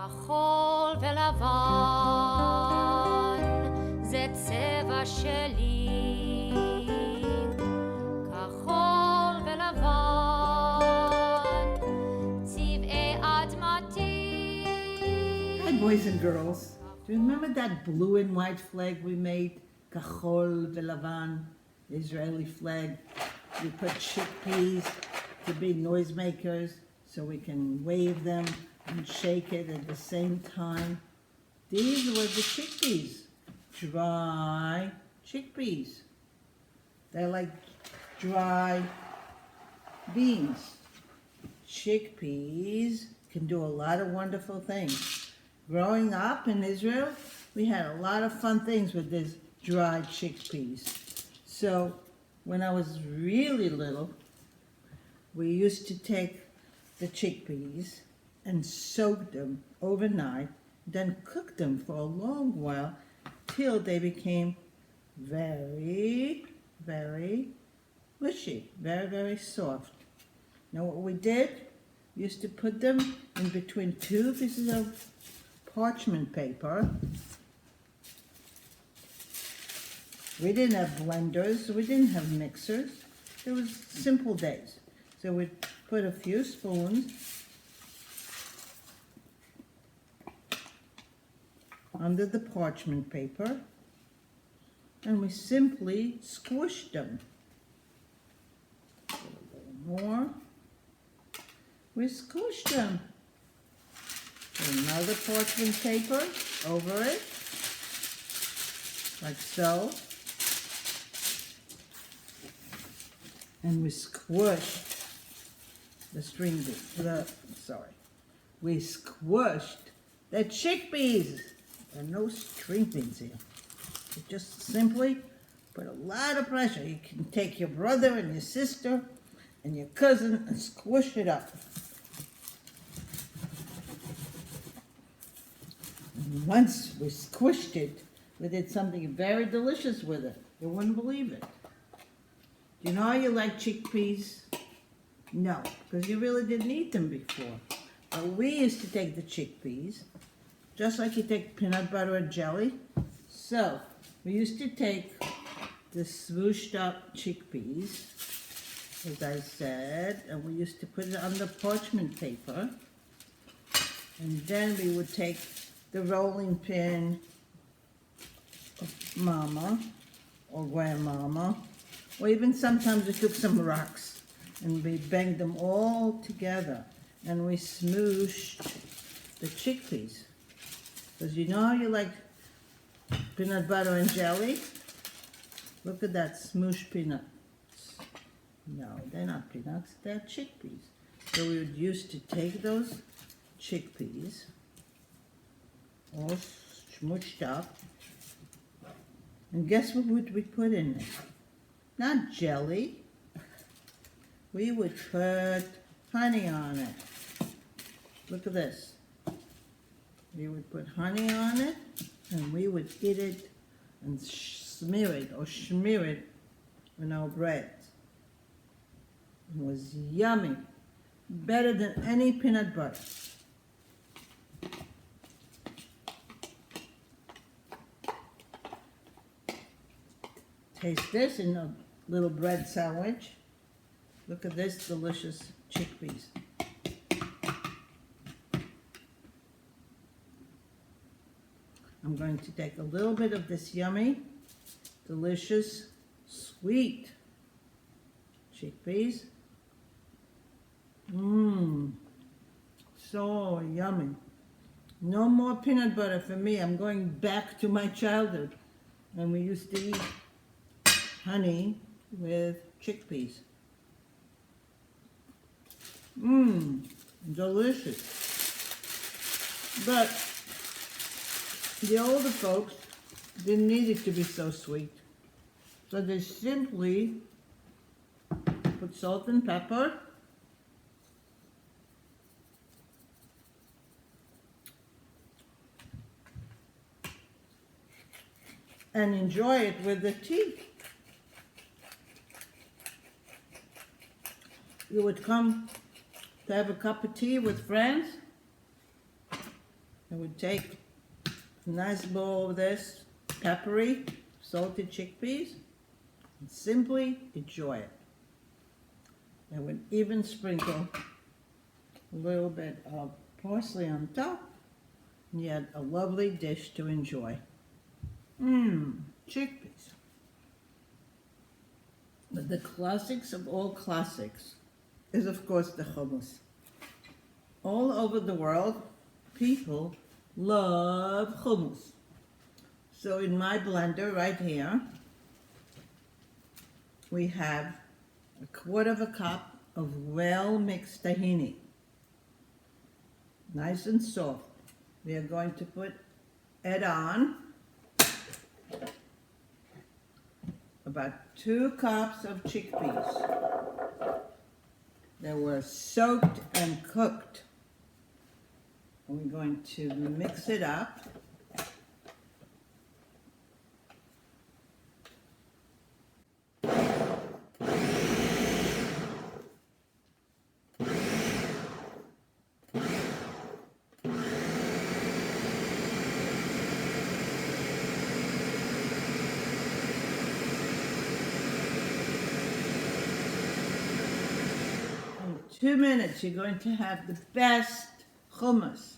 כחול ולבן, זה צבע שלי. כחול ולבן, צבעי אדמתי. Hi boys and girls, do you remember that blue and white flag we made? Kachol velavan, the Israeli flag. We put chickpeas to be noisemakers so we can wave them and shake it at the same time. These were the chickpeas, dry chickpeas. They're like dry beans. Chickpeas can do a lot of wonderful things. Growing up in Israel, we had a lot of fun things with these dried chickpeas. So when I was really little, we used to take the chickpeas and soak them overnight, then cook them for a long while till they became very, very mushy, very, very soft. Now what we did, we used to put them in between two pieces of parchment paper. We didn't have blenders, we didn't have mixers. It was simple days. So we'd put a few spoons under the parchment paper and we simply squished them. A little more. We squished them. Another parchment paper over it, like so. And we squished the string beans. We squished the chickpeas. There are no string beans here. You just simply put a lot of pressure. You can take your brother and your sister and your cousin and squish it up. And once we squished it, we did something very delicious with it. You wouldn't believe it. Do you know how you like chickpeas? No, because you really didn't eat them before. But we used to take the chickpeas, just like you take peanut butter and jelly. So, we used to take the swooshed up chickpeas, as I said, and we used to put it on the parchment paper. And then we would take the rolling pin of mama or grandmama, or even sometimes we took some rocks and we banged them all together and we smooshed the chickpeas. Because you know how you like peanut butter and jelly? Look at that smooshed peanuts. No, they're not peanuts, they're chickpeas. So we would used to take those chickpeas, all smooshed up, and guess what would we put in it? Not jelly. We would put honey on it. Look at this. We would put honey on it, and we would eat it and smear it on our bread. It was yummy. Better than any peanut butter. Taste this in a little bread sandwich. Look at this delicious chickpeas. I'm going to take a little bit of this yummy, delicious, sweet chickpeas. So yummy. No more peanut butter for me. I'm going back to my childhood when we used to eat honey with chickpeas. Delicious. But the older folks didn't need it to be so sweet. So they simply put salt and pepper, and enjoy it with the tea. You would come to have a cup of tea with friends, I would take a nice bowl of this peppery, salted chickpeas and simply enjoy it. I would even sprinkle a little bit of parsley on top, and you had a lovely dish to enjoy. Chickpeas. But the classics of all classics is, of course, the hummus. All over the world, people love hummus. So in my blender right here, we have a quarter of a cup of well-mixed tahini. Nice and soft. We are going to add on about 2 cups of chickpeas that were soaked and cooked. And we're going to mix it up. In 2 minutes, you're going to have the best hummus.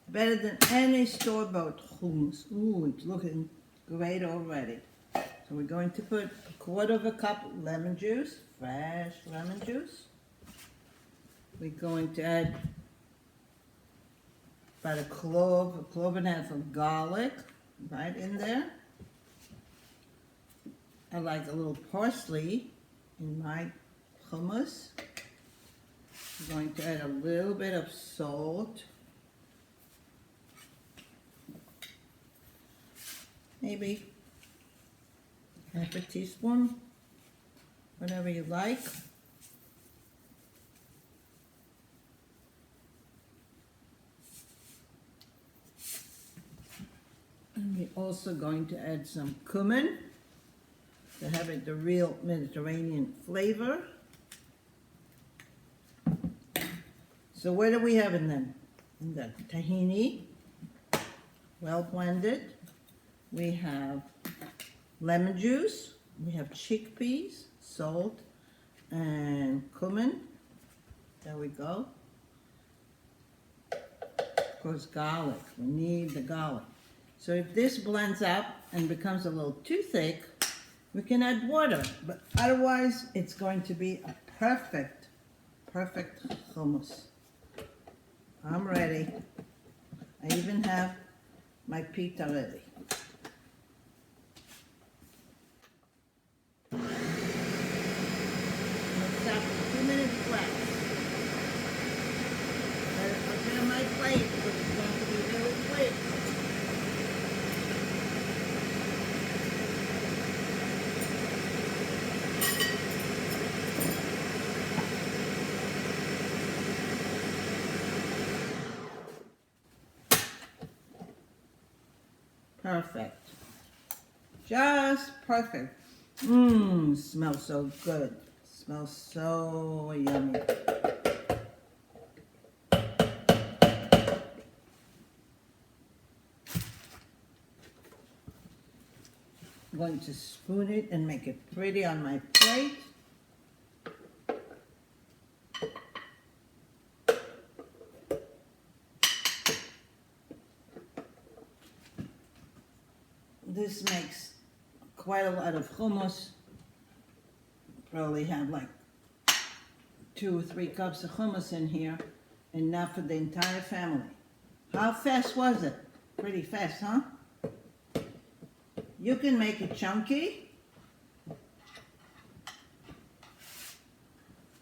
Better than any store-bought hummus. Ooh, it's looking great already. So we're going to put a quarter of a cup of lemon juice, fresh lemon juice. We're going to add about a clove and a half of garlic right in there. I like a little parsley in my hummus. I'm going to add a little bit of salt. Maybe half a teaspoon, whatever you like. And we're also going to add some cumin to have it the real Mediterranean flavor. So what do we have in them? In the tahini, well blended. We have lemon juice, we have chickpeas, salt, and cumin. There we go. Of course, garlic. We need the garlic. So if this blends up and becomes a little too thick, we can add water. But otherwise, it's going to be a perfect hummus. I'm ready. I even have my pita ready. It's up 2 minutes flat. Better prepare my plate because it's going to be really quick. Perfect. Just perfect. Smells so good. Smells so yummy. I'm going to spoon it and make it pretty on my plate. This makes quite a lot of hummus. Probably have like 2 or 3 cups of hummus in here, enough for the entire family. How fast was it? Pretty fast, huh? You can make it chunky.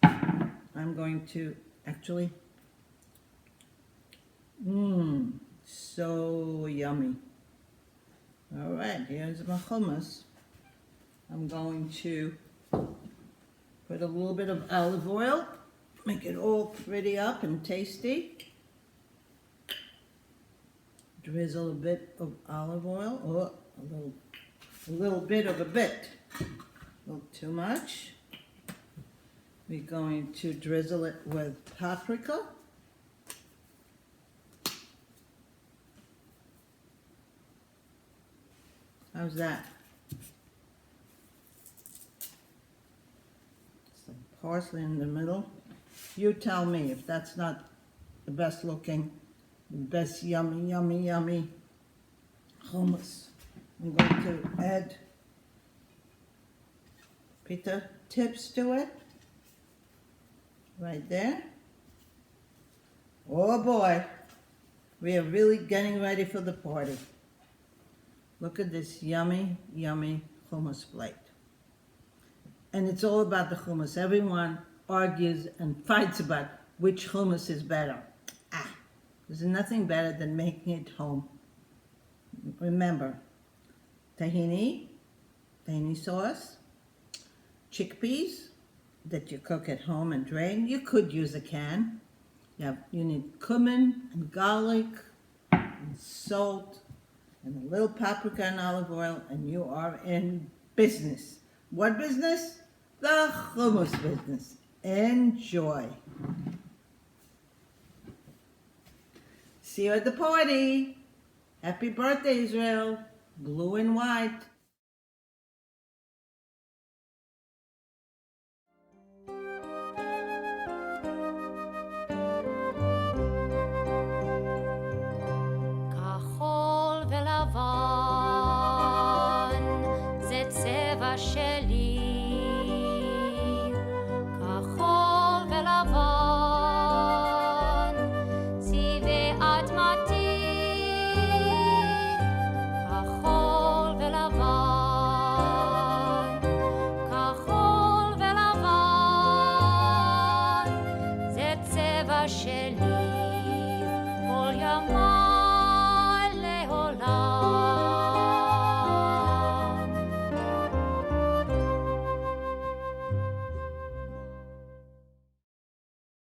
I'm going to actually, so yummy. All right, here's my hummus. I'm going to put a little bit of olive oil, make it all pretty up and tasty. Drizzle a bit of olive oil, a little bit of a bit, a little too much. We're going to drizzle it with paprika. How's that? Some parsley in the middle. You tell me if that's not the best looking, the best yummy, yummy, yummy hummus. I'm going to add pita tips to it. Right there. Oh boy, we are really getting ready for the party. Look at this yummy, yummy hummus plate. And it's all about the hummus. Everyone argues and fights about which hummus is better. There's nothing better than making it home. Remember, tahini sauce, chickpeas that you cook at home and drain. You could use a can. You need cumin and garlic and salt and a little paprika and olive oil, and you are in business. What business? The hummus business. Enjoy. See you at the party. Happy birthday, Israel. Blue and white.